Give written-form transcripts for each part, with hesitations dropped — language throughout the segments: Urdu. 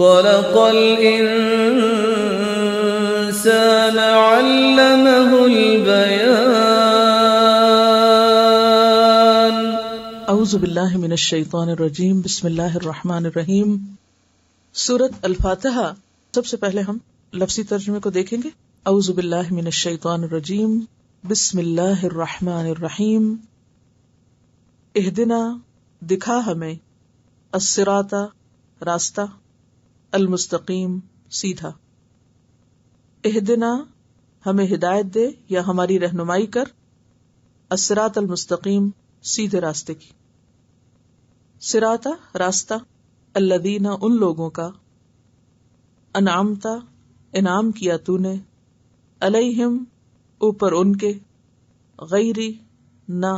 خلق الإنسان علمه البيان. اعوذ باللہ من الشیطان الرجیم. بسم اللہ الرحمن الرحیم. سورۃ الفاتحہ. سب سے پہلے ہم لفظی ترجمے کو دیکھیں گے. اعوذ باللہ من الشیطان الرجیم. بسم اللہ الرحمن الرحیم. اہدنا دکھا ہمیں، الصراط راستہ، المستقیم سیدھا. اہدنا ہمیں ہدایت دے یا ہماری رہنمائی کر، الصراط المستقیم سیدھے راستے کی. صراط راستہ، الذین ان لوگوں کا، انعمت انعام کیا تو نے، علیہم اوپر ان کے، غیری نہ،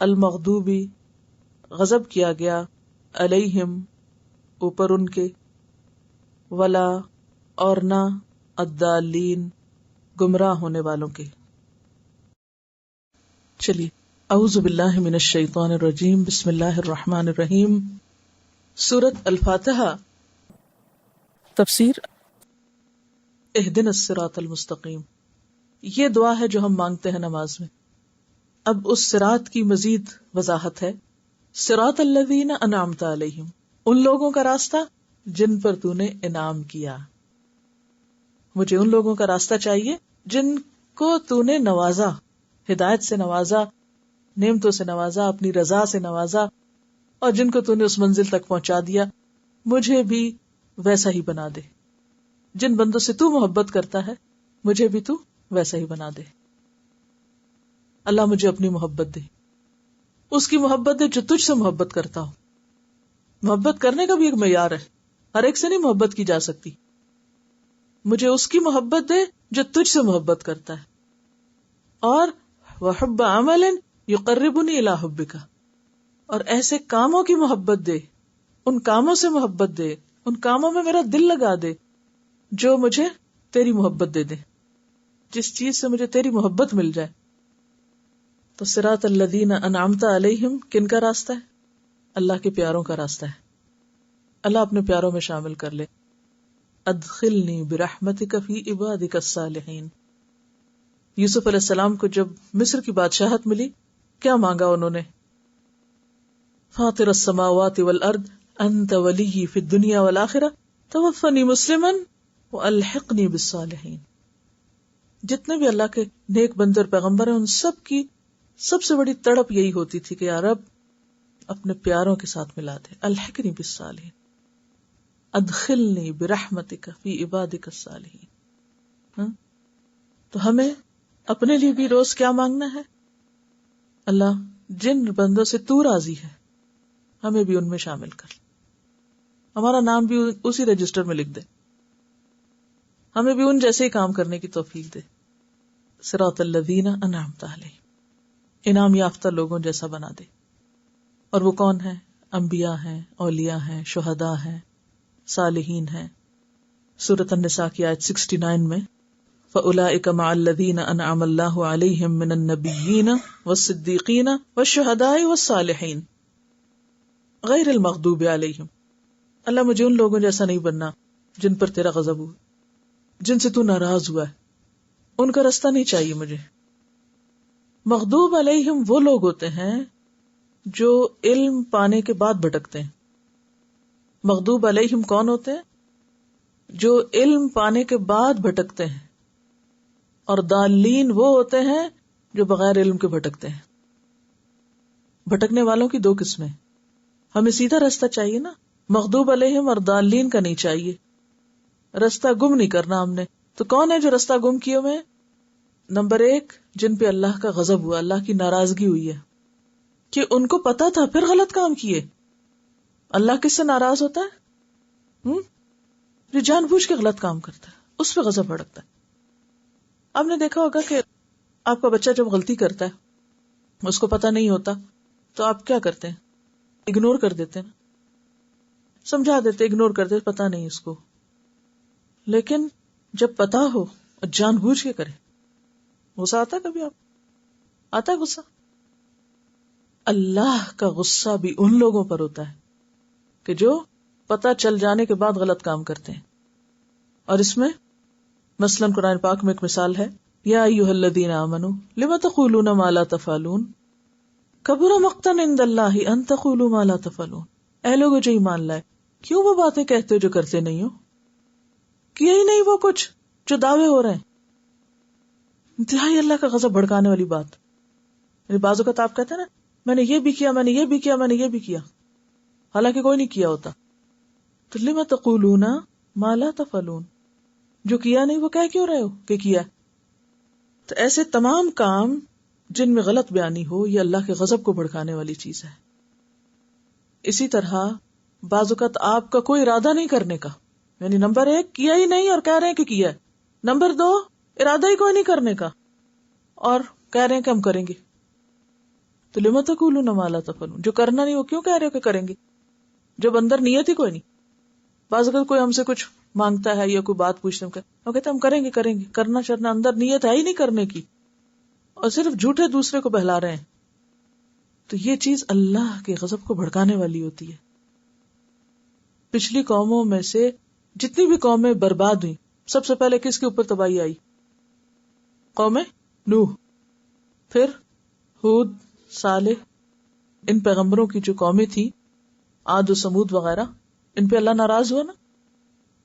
المغضوبی غضب کیا گیا، علیہم اوپر ان کے، ولا اور نہ، الضالین گمراہ ہونے والوں کے. چلیے اعوذ باللہ من الشیطان الرجیم. بسم اللہ الرحمن الرحیم. سورۃ الفاتحہ. تفسیر. اہدنا الصراط المستقیم، یہ دعا ہے جو ہم مانگتے ہیں نماز میں. اب اس صراط کی مزید وضاحت ہے. صراط الذین انعمت علیہم، ان لوگوں کا راستہ جن پر تو نے انعام کیا. مجھے ان لوگوں کا راستہ چاہیے جن کو تو نے نوازا، ہدایت سے نوازا، نعمتوں سے نوازا، اپنی رضا سے نوازا، اور جن کو تو نے اس منزل تک پہنچا دیا. مجھے بھی ویسا ہی بنا دے. جن بندوں سے تو محبت کرتا ہے مجھے بھی تو ویسا ہی بنا دے. اللہ مجھے اپنی محبت دے، اس کی محبت دے جو تجھ سے محبت کرتا ہو. محبت کرنے کا بھی ایک معیار ہے، ہر ایک سے نہیں محبت کی جا سکتی. مجھے اس کی محبت دے جو تجھ سے محبت کرتا ہے. اور وحب عمل یقربنی الی حبک، اور ایسے کاموں کی محبت دے، ان کاموں سے محبت دے، ان کاموں میں میرا دل لگا دے جو مجھے تیری محبت دے دے، جس چیز سے مجھے تیری محبت مل جائے. تو صراط الذین انعمت علیہم کن کا راستہ ہے؟ اللہ کے پیاروں کا راستہ ہے. اللہ اپنے پیاروں میں شامل کر لے. ادخلنی برحمتک فی عبادک الصالحین. یوسف علیہ السلام کو جب مصر کی بادشاہت ملی، کیا مانگا انہوں نے؟ فاطر السماوات والارض انت ولی فی الدنیا والآخرہ توفنی مسلما والحقنی بالصالحین. جتنے بھی اللہ کے نیک بندے اور پیغمبر ہیں، ان سب کی سب سے بڑی تڑپ یہی ہوتی تھی کہ یا رب اپنے پیاروں کے ساتھ ملا دے. الحقنی بالصالحین، ادخلنی برحمتک فی عبادک الصالحین. تو ہمیں اپنے لیے بھی روز کیا مانگنا ہے؟ اللہ جن بندوں سے تو راضی ہے ہمیں بھی ان میں شامل کر، ہمارا نام بھی اسی رجسٹر میں لکھ دے، ہمیں بھی ان جیسے ہی کام کرنے کی توفیق دے. صراط الذین انعمت علیہم، انعام یافتہ لوگوں جیسا بنا دے. اور وہ کون ہیں؟ انبیاء ہیں، اولیاء ہیں، شہداء ہیں، صالحین ہیں. سورۃ النساء کی آیت 69 میں فَأُولَئِكَ مَعَ الَّذِينَ أَنْعَمَ اللَّهُ عَلَيْهِمْ مِنَ النَّبِيِّينَ وَالصِّدِّيقِينَ وَالشُّهَدَاءِ وَالصَّالِحِينَ غَيْرِ الْمَغْضُوبِ عَلَيْهِمْ. اللہ مجھے ان لوگوں جیسا نہیں بننا جن پر تیرا غضب ہو، جن سے تو ناراض ہوا ہے. ان کا راستہ نہیں چاہیے مجھے. مغضوب علیہم وہ لوگ ہوتے ہیں جو علم پانے کے بعد بھٹکتے ہیں. مغضوب علیہم کون ہوتے ہیں؟ جو علم پانے کے بعد بھٹکتے ہیں. اور ضالین وہ ہوتے ہیں جو بغیر علم کے بھٹکتے ہیں. بھٹکنے والوں کی دو قسمیں. ہمیں سیدھا راستہ چاہیے نا، مغضوب علیہم اور ضالین کا نہیں چاہیے. راستہ گم نہیں کرنا ہم نے. تو کون ہے جو راستہ گم کیے ہوئے؟ نمبر 1، جن پہ اللہ کا غضب ہوا، اللہ کی ناراضگی ہوئی ہے، کہ ان کو پتا تھا پھر غلط کام کیے. اللہ کس سے ناراض ہوتا ہے؟ جو جان بوجھ کے غلط کام کرتا ہے اس پہ غضب بھڑکتا ہے. آپ نے دیکھا ہوگا کہ آپ کا بچہ جب غلطی کرتا ہے، اس کو پتا نہیں ہوتا، تو آپ کیا کرتے ہیں؟ اگنور کر دیتے ہیں، سمجھا دیتے، اگنور کر دیتے، پتا نہیں اس کو. لیکن جب پتا ہو اور جان بوجھ کے کرے، غصہ آتا ہے؟ کبھی آپ آتا ہے غصہ؟ اللہ کا غصہ بھی ان لوگوں پر ہوتا ہے کہ جو پتہ چل جانے کے بعد غلط کام کرتے ہیں. اور اس میں مثلاً قرآن پاک میں ایک مثال ہے، یا ایھا الذین آمنوا لم تقولون ما لا تفعلون کبر مقتا عند اللہ ان تقولوا ما لا تفعلون. اے لوگو جو ایمان لائے، کیوں وہ باتیں کہتے ہو جو کرتے نہیں ہو؟ کیا ہی نہیں وہ کچھ جو دعوے ہو رہے ہیں. انتہائی اللہ کا غضب بھڑکانے والی بات. یعنی بعض اوقات آپ کہتے ہیں نا میں نے یہ بھی کیا، میں نے یہ بھی کیا، میں نے یہ بھی کیا، حالانکہ کوئی نہیں کیا ہوتا. تو لم تقولون ما لا تفعلون، جو کیا نہیں وہ کہہ کیوں رہے ہو کہ کیا. تو ایسے تمام کام جن میں غلط بیانی ہو یہ اللہ کے غضب کو بھڑکانے والی چیز ہے. اسی طرح بعض اوقات آپ کا کوئی ارادہ نہیں کرنے کا، یعنی نمبر 1 کیا ہی نہیں اور کہہ رہے ہیں کہ کیا ہے، نمبر 2 ارادہ ہی کوئی نہیں کرنے کا اور کہہ رہے ہیں کہ ہم کریں گے. تو لم تقولون ما لا تفعلون، جو کرنا نہیں وہ کیوں کہہ رہے ہو کہ کریں گے جب اندر نیت ہی کوئی نہیں. بعض اوقات کوئی ہم سے کچھ مانگتا ہے یا کوئی بات پوچھتے ہیں وہ کہتے ہیں ہم کریں گے کریں گے، کرنا شرنا اندر نیت ہے ہی نہیں کرنے کی اور صرف جھوٹے دوسرے کو بہلا رہے ہیں. تو یہ چیز اللہ کے غضب کو بھڑکانے والی ہوتی ہے. پچھلی قوموں میں سے جتنی بھی قومیں برباد ہوئی سب سے پہلے کس کے اوپر تباہی آئی؟ قوم نوح، پھر ہود، صالح، ان پیغمبروں کی جو قومیں تھی عاد و سمود وغیرہ، ان پہ اللہ ناراض ہوا نا،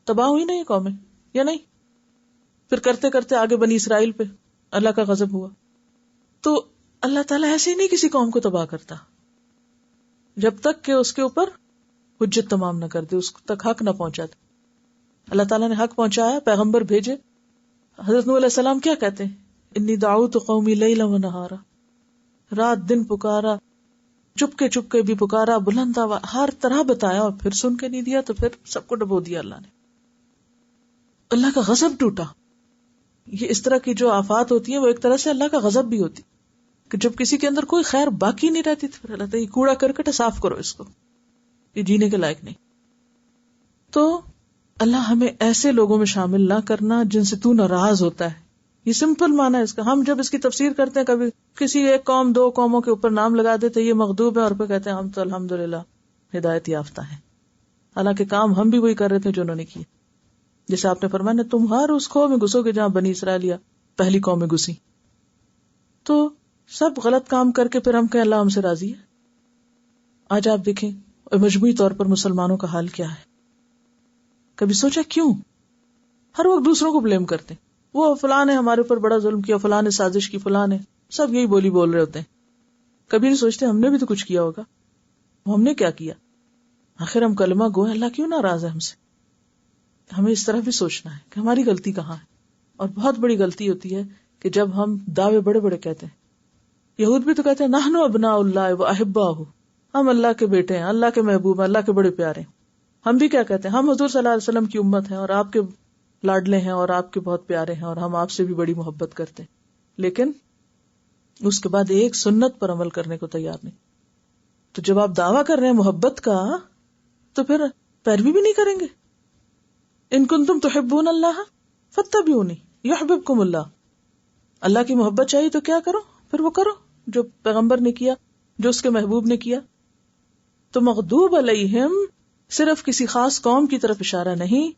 تباہ ہوئی نا یہ قومیں یا نہیں؟ پھر کرتے کرتے آگے بنی اسرائیل پہ اللہ کا غضب ہوا. تو اللہ تعالیٰ ایسے ہی نہیں کسی قوم کو تباہ کرتا جب تک کہ اس کے اوپر حجت تمام نہ کر دے، اس تک حق نہ پہنچا دے. اللہ تعالیٰ نے حق پہنچایا، پیغمبر بھیجے. حضرت نوح علیہ السلام کیا کہتے ہیں؟ انی دعوت قومی لیلا و نہارا، رات دن پکارا، چپ کے بھی پکارا، بلند آواز، ہر طرح بتایا، اور پھر سن کے نہیں دیا تو پھر سب کو ڈبو دیا اللہ نے. اللہ کا غضب ٹوٹا. یہ اس طرح کی جو آفات ہوتی ہیں وہ ایک طرح سے اللہ کا غضب بھی ہوتی کہ جب کسی کے اندر کوئی خیر باقی نہیں رہتی تو پھر اللہ تعالیٰ یہ کوڑا کرکٹ صاف کرو، اس کو یہ جینے کے لائق نہیں. تو اللہ ہمیں ایسے لوگوں میں شامل نہ کرنا جن سے تو ناراض ہوتا ہے. یہ سمپل معنی ہے اس کا. ہم جب اس کی تفسیر کرتے ہیں کبھی کسی ایک قوم 2 قوموں کے اوپر نام لگا دیتے یہ مغضوب ہے اور پھر کہتے ہیں ہم تو الحمدللہ ہدایت یافتہ ہیں، حالانکہ کام ہم بھی وہی کر رہے تھے جو انہوں نے کیے. جیسے آپ نے فرمایا تم ہر اس قوم میں گھسو گے جہاں بنی اسرائیل پہلی قوم میں گھسی. تو سب غلط کام کر کے پھر ہم کہیں اللہ ہم سے راضی ہے. آج آپ دیکھیں مجموعی طور پر مسلمانوں کا حال کیا ہے. کبھی سوچا کیوں ہر وقت دوسروں کو بلیم کرتے ہیں؟ وہ فلاں نے ہمارے اوپر بڑا ظلم کیا، فلاں نے سازش کی، فلاں نے، سب یہی بولی بول رہے ہوتے ہیں. کبھی نہیں سوچتے ہم نے بھی تو کچھ کیا ہوگا، ہم نے کیا کیا؟ آخر ہم کلمہ گو ہیں، اللہ کیوں ناراض ہے ہم سے؟ ہمیں اس طرح بھی سوچنا ہے کہ ہماری غلطی کہاں ہے. اور بہت بڑی غلطی ہوتی ہے کہ جب ہم دعوے بڑے بڑے کہتے ہیں. یہود بھی تو کہتے ہیں نحن ابناء اللہ و احباہ، ہم اللہ کے بیٹے ہیں، اللہ کے محبوب ہیں، اللہ کے بڑے پیارے ہیں. ہم بھی کیا کہتے ہیں؟ ہم حضور صلی اللہ علیہ وسلم کی امت ہیں اور آپ کے لاڈلے ہیں اور آپ کے بہت پیارے ہیں اور ہم آپ سے بھی بڑی محبت کرتے ہیں. لیکن اس کے بعد ایک سنت پر عمل کرنے کو تیار نہیں. تو جب آپ دعویٰ کر رہے ہیں محبت کا تو پھر پیروی بھی نہیں کریں گے. ان کنتم تحبون اللہ فاتبعونی یحببکم اللہ. اللہ کی محبت چاہیے تو کیا کرو؟ پھر وہ کرو جو پیغمبر نے کیا، جو اس کے محبوب نے کیا. تو مغضوب علیہم صرف کسی خاص قوم کی طرف اشارہ نہیں،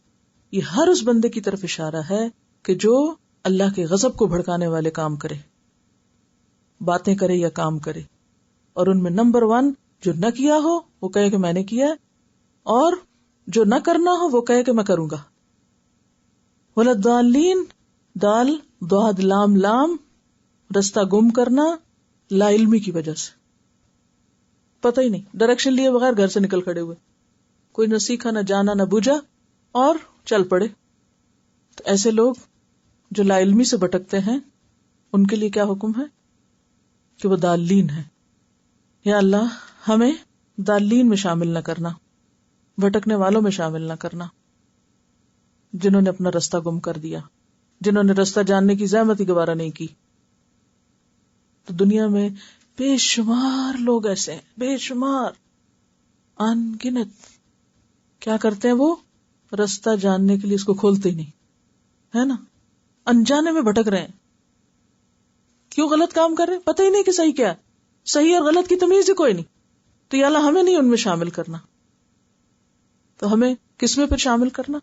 یہ ہر اس بندے کی طرف اشارہ ہے کہ جو اللہ کے غضب کو بھڑکانے والے کام کرے، باتیں کرے یا کام کرے. اور ان میں نمبر 1 جو نہ کیا ہو وہ کہے کہ میں نے کیا ہے، اور جو نہ کرنا ہو وہ کہے کہ میں کروں گا. ولضالین، دال ضاد لام لام، رستہ گم کرنا لا علمی کی وجہ سے، پتہ ہی نہیں، ڈائریکشن لیے بغیر گھر سے نکل کھڑے ہوئے، کوئی نہ سیکھا نہ جانا نہ بوجھا اور چل پڑے. تو ایسے لوگ جو لا علمی سے بھٹکتے ہیں ان کے لیے کیا حکم ہے کہ وہ دالین ہیں. یا اللہ ہمیں دالین میں شامل نہ کرنا، بھٹکنے والوں میں شامل نہ کرنا، جنہوں نے اپنا رستہ گم کر دیا، جنہوں نے رستہ جاننے کی زحمت ہی گوارا نہیں کی. تو دنیا میں بے شمار لوگ ایسے ہیں، بے شمار، ان گنت. کیا کرتے ہیں وہ؟ رستہ جاننے کے لیے اس کو کھولتے ہی نہیں، ہے نا، انجانے میں بھٹک رہے ہیں. کیوں غلط کام کر رہے ہیں؟ پتہ ہی نہیں کہ صحیح کیا ہے، صحیح اور غلط کی تمیز ہی کوئی نہیں. تو یا اللہ ہمیں نہیں ان میں شامل کرنا. تو ہمیں کس میں پھر شامل کرنا؟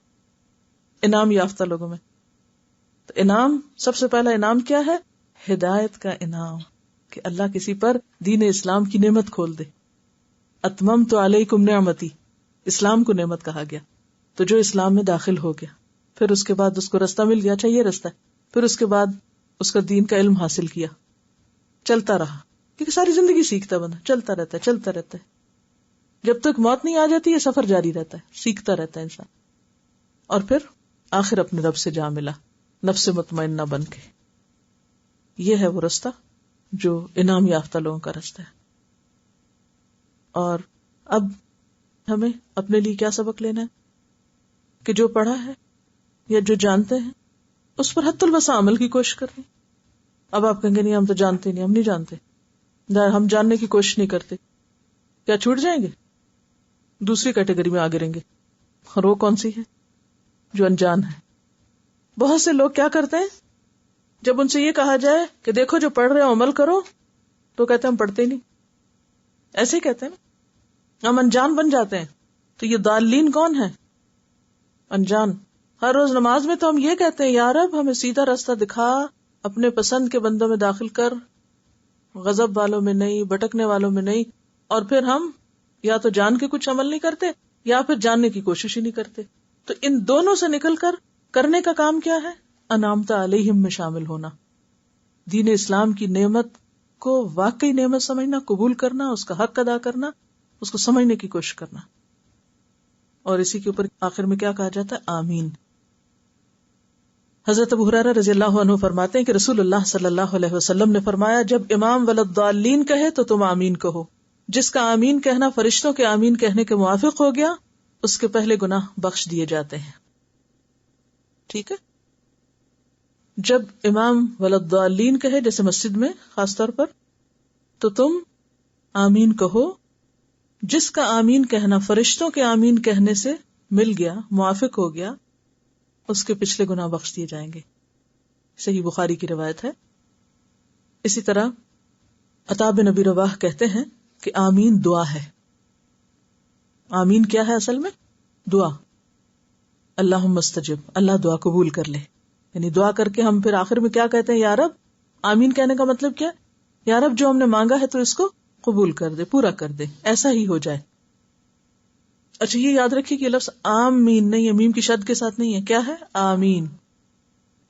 انعام یافتہ لوگوں میں. تو انعام، سب سے پہلا انعام کیا ہے؟ ہدایت کا انعام، کہ اللہ کسی پر دین اسلام کی نعمت کھول دے. اتممت علیکم نعمتی، اسلام کو نعمت کہا گیا. تو جو اسلام میں داخل ہو گیا، پھر اس کے بعد اس کو رستہ مل گیا، اچھا یہ رستہ ہے، پھر اس کے بعد اس کا دین کا علم حاصل کیا، چلتا رہا، کیونکہ ساری زندگی سیکھتا بنا، چلتا رہتا ہے. جب تک موت نہیں آ جاتی یہ سفر جاری رہتا ہے، سیکھتا رہتا ہے انسان. اور پھر آخر اپنے رب سے جا ملا نفس مطمئنہ بن کے. یہ ہے وہ رستہ جو انعام یافتہ لوگوں کا رستہ ہے. اور اب ہمیں اپنے لیے کیا سبق لینا ہے کہ جو پڑھا ہے یا جو جانتے ہیں اس پر حد الوسع عمل کی کوشش کرنی. اب آپ کہیں گے نہیں ہم تو جانتے نہیں، ہم نہیں جانتے، ہم جاننے کی کوشش نہیں کرتے، کیا چھوٹ جائیں گے؟ دوسری کیٹیگری میں آگے رہیں گے. اور وہ کون سی ہے؟ جو انجان ہے. بہت سے لوگ کیا کرتے ہیں، جب ان سے یہ کہا جائے کہ دیکھو جو پڑھ رہے ہو عمل کرو، تو کہتے ہیں ہم پڑھتے ہی نہیں. ایسے ہی کہتے ہیں نا، ہم انجان بن جاتے ہیں. تو یہ ضالین کون ہے؟ انجان. ہر روز نماز میں تو ہم یہ کہتے ہیں یا رب ہمیں سیدھا راستہ دکھا، اپنے پسند کے بندوں میں داخل کر، غضب والوں میں نہیں، بھٹکنے والوں میں نہیں. اور پھر ہم یا تو جان کے کچھ عمل نہیں کرتے یا پھر جاننے کی کوشش ہی نہیں کرتے. تو ان دونوں سے نکل کر کرنے کا کام کیا ہے؟ انعمت علیہم میں شامل ہونا، دین اسلام کی نعمت کو واقعی نعمت سمجھنا، قبول کرنا، اس کا حق ادا کرنا، اس کو سمجھنے کی کوشش کرنا. اور اسی کے اوپر آخر میں کیا کہا جاتا ہے؟ آمین. حضرت ابو ہریرہ رضی اللہ عنہ فرماتے ہیں کہ رسول اللہ صلی اللہ علیہ وسلم نے فرمایا جب امام وللضالین کہے تو تم آمین کہو. جس کا آمین کہنا فرشتوں کے آمین کہنے کے موافق ہو گیا اس کے پہلے گناہ بخش دیے جاتے ہیں. ٹھیک ہے. جب امام وللضالین کہے جیسے مسجد میں خاص طور پر تو تم آمین کہو. جس کا آمین کہنا فرشتوں کے آمین کہنے سے مل گیا، موافق ہو گیا، اس کے پچھلے گناہ بخش دیے جائیں گے. صحیح بخاری کی روایت ہے. اسی طرح عطا بن ابی رباح کہتے ہیں کہ آمین دعا ہے. آمین کیا ہے اصل میں؟ دعا. اللہم استجب، اللہ دعا قبول کر لے. یعنی دعا کر کے ہم پھر آخر میں کیا کہتے ہیں؟ یا رب. آمین کہنے کا مطلب کیا؟ یا رب جو ہم نے مانگا ہے تو اس کو قبول کر دے، پورا کر دے، ایسا ہی ہو جائے. اچھا یہ یاد رکھیے کہ لفظ آمین نہیں ہے، میم کی شد کے ساتھ نہیں ہے. کیا ہے؟ آمین.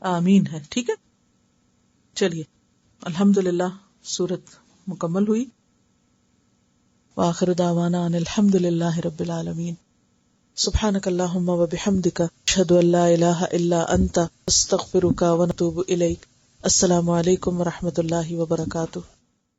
آمین ہے. ٹھیک ہے. چلیے الحمدللہ سورت مکمل ہوئی. وآخر دعوانا ان الحمدللہ رب العالمین. سبحانک اللہم وبحمدک اشہد ان لا الہ الا انت استغفرک ونتوب الیک. السلام علیکم ورحمۃ اللہ وبرکاتہ.